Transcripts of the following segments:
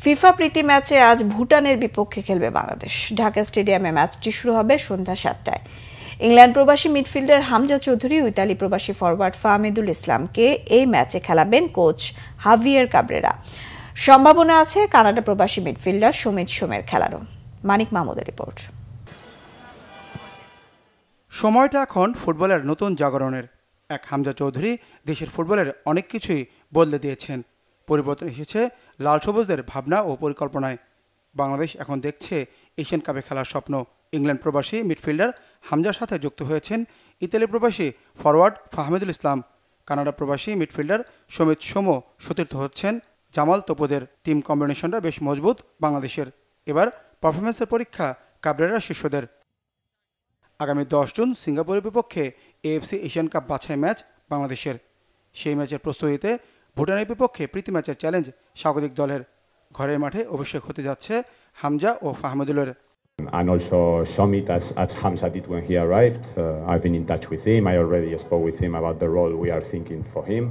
FIFA প্রীতি ম্যাচে আজ ভুটানের বিপক্ষে খেলবে বাংলাদেশ। ঢাকা স্টেডিয়ামে ম্যাচটি শুরু হবে সন্ধ্যা 7টায়। ইংল্যান্ড প্রবাসী মিডফিল্ডার হামজা চৌধুরী ও ইতালি প্রবাসী ফরওয়ার্ড ফাহমিদুল ইসলামকে এই ম্যাচে খেলাবেন কোচ হাভিয়ের কাবরেরা। সম্ভাবনা আছে কানাডা প্রবাসী মিডফিল্ডার সমিত সোমের খেলারও। মানিক মাহমুদের রিপোর্ট। সময়টা এখন ফুটবলের নতুন জাগরণের। এক হামজা চৌধুরী দেশের ফুটবলের অনেক কিছুই বদলে দিয়েছেন। পরিবর্তন এসেছে লাল সবুজদের ভাবনা ও পরিকল্পনায়। বাংলাদেশ এখন দেখছে এশিয়ান কাপে খেলার স্বপ্ন। ইংল্যান্ড প্রবাসী মিডফিল্ডার হামজার সাথে যুক্ত হয়েছেন ইতালি প্রবাসী ফরওয়ার্ড ফাহমিদুল ইসলাম। কানাডা প্রবাসী মিডফিল্ডার সমিত সোম সতীর্থ হচ্ছেন জামাল তোপোদের। টিম কম্বিনেশনটা বেশ মজবুত বাংলাদেশের। এবার পারফরমেন্সের পরীক্ষা কাবরেরা শিষ্যদের। আগামী 10 জুন সিঙ্গাপুরের বিপক্ষে এএফসি এশিয়ান কাপ বাছাই ম্যাচ বাংলাদেশের। সেই ম্যাচের প্রস্তুতিতে ভুটানের বিপক্ষে প্রীতি ম্যাচের চ্যালেঞ্জ স্বাগতিক দলের। ঘরের মাঠে অভিষেক হতে যাচ্ছে হামজা ও ফাহমিদুলের। And also Shomit, as Hamza did when he arrived. I've been in touch with him. I already spoke with him about the role we are thinking for him.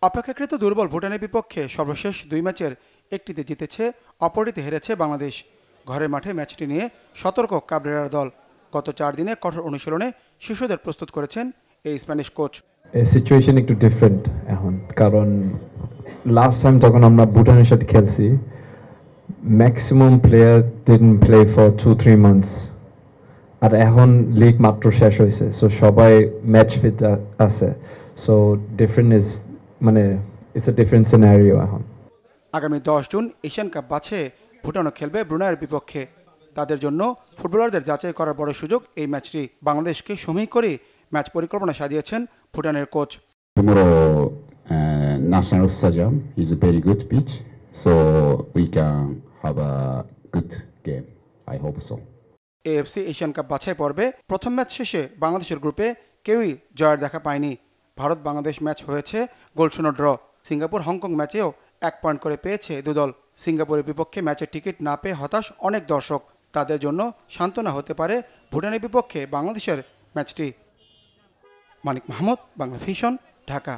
অপেক্ষাকৃত দুর্বল ভুটানের বিপক্ষে সর্বশেষ 2 ম্যাচের একটিতে জিতেছে, অপরটিতে হেরেছে বাংলাদেশ। ঘরের মাঠে ম্যাচটি নিয়ে সতর্ক কাবরেরার দল। গত 4 দিনে কঠোর অনুশীলনে শিশুদের প্রস্তুত করেছেন এই স্প্যানিশ কোচ। সিচুয়েশন একটু ডিফারেন্ট এখন, কারণ লাস্ট টাইম যখন আমরা ভুটানের সাথে খেলছি maximum player didn't play for 2-3 months, আর এখন লিগ মাত্র শেষ হয়েছে, সো সবাই ম্যাচ ফিট আছে। সো ডিফারেন্ট ইজ মানে ইটস এ ডিফারেন্ট সিনারিও এখন। আগামী 10 জুন এশিয়ান কাপ বাছে ভুটানও খেলবে ব্রুনাইয়ের বিপক্ষে। তাদের জন্য ফুটবলারদের যাচাই করার বড় সুযোগ এই ম্যাচটি। বাংলাদেশকে সমীহ করে ম্যাচ পরিকল্পনা সাজিয়েছেন ভুটানের coach. Tomorrow, National Stadium is a very good pitch, so we can have a good game. I hope so. AFC Asian cup বাছাই পর্বে প্রথম ম্যাচ শেষে বাংলাদেশের গ্রুপে কেউই জয়ের দেখা পায়নি। ভারত বাংলাদেশ ম্যাচ হয়েছে গোলশূন্য ড্র। সিঙ্গাপুর হংকং ম্যাচেও 1 পয়েন্ট করে পেয়েছে দুদল। সিঙ্গাপুরের বিপক্ষে ম্যাচের টিকিট না পেয়ে হতাশ অনেক দর্শক। তাদের জন্য সান্ত্বনা হতে পারে ভুটানের বিপক্ষে বাংলাদেশের ম্যাচটি। মানিক মাহমুদ, বাংলা ভিশন, ঢাকা।